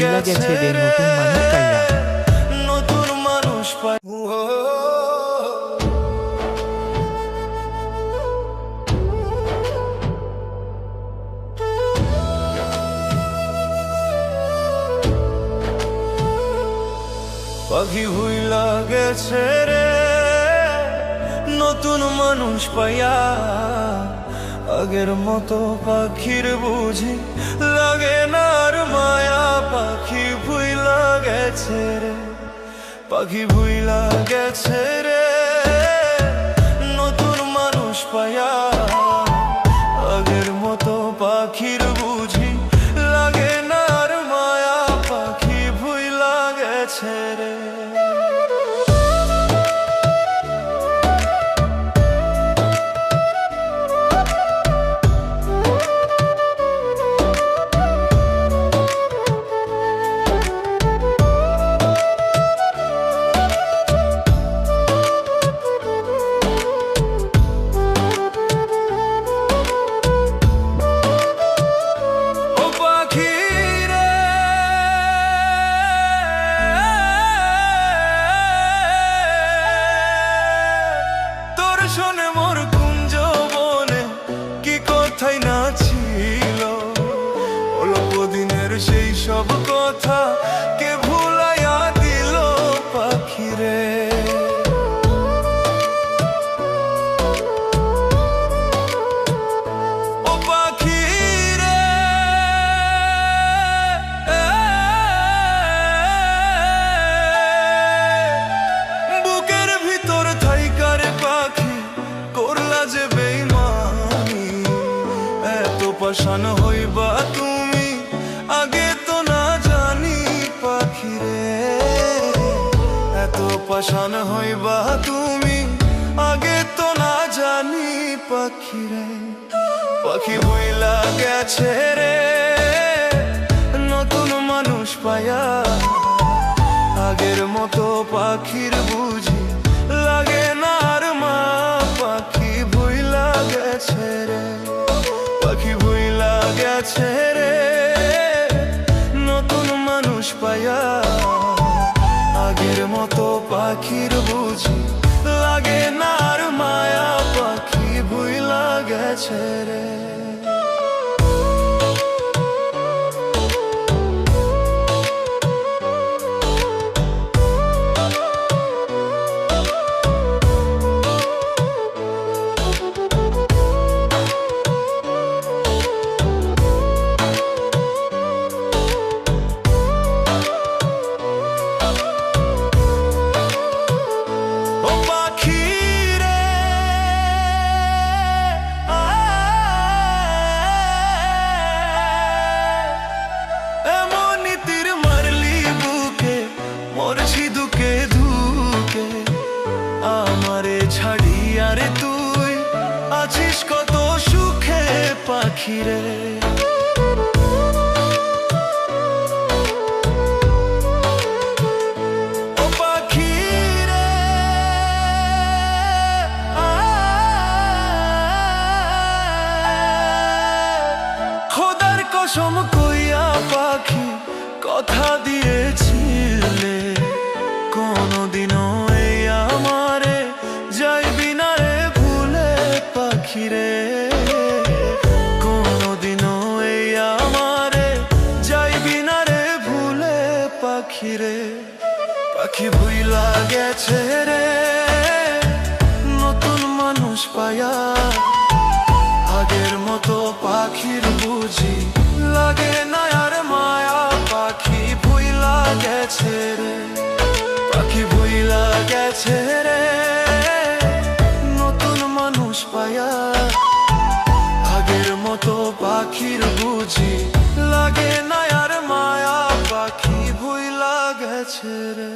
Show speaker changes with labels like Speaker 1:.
Speaker 1: ভুইলা গেছে রে নতুন মানুষ পাইয়া।
Speaker 2: নতুন মানুষ পাই পাখি ভুইলা গেছে রে নতুন মানুষ পাইয়া। আগের মতো পাখির বুঝি লাগে না আর মায়া। পাখি ভুইলা গেছে রে, পাখি ভুইলা গেছে রে নতুন মানুষ পাইয়া। আগের মতো পাখির বুঝি লাগে না আর মায়া। পাখি ভুইলা গেছে রে। শোনে মোর কুঞ্জ বনে কি কথাই না ছিল। অল্প দিনের সেই সব কথা কে ভুলাইয়া দিল পাখিরে। ও পাখিরে বুকের ভিতর থাইকারে পাখি করলা যে বেইমানি। এত পাষাণ হইবা তুমি আগে তো না জানি পাখিরে। এত পাষাণ হইবা তুমি আগে তো না জানি পাখিরে। পাখি ভুইলা গেছে রে নতুন মানুষ পাইয়া। আগের মতো পাখির বুঝি লাগে না আর মা। পাখি ভুইলা গেছে রে, পাখি ভুইলা গেছে রে নতুন মানুষ পাইয়া। আগের মতো পাখির বুঝি লাগে না আর মায়া। পাখি ভুইলা গেছে রে। আমারে ছাড়িয়া রে তুই আছিস কত সুখে পাখিরে। ও পাখিরে খোদার কসম কইয়া পাখি কথা দিয়েছিলে কোনদিনও আমারে যাইবি না রে ভুলে পাখিরে। কোনদিনও এই আমারে যাইবি না রে ভুলে পাখিরে। পাখি ভুইলা গেছে রে নতুন মানুষ পাইয়া। আগের মতো পাখির বুঝি লাগে না আর মায়া। পাখি ভুইলা গেছে রে, পাখি ভুইলা গেছে রে নতুন মানুষ পাইয়া। আগের মতো পাখির বুঝি লাগে না আর মায়া। পাখি ভুইলা গেছে রে।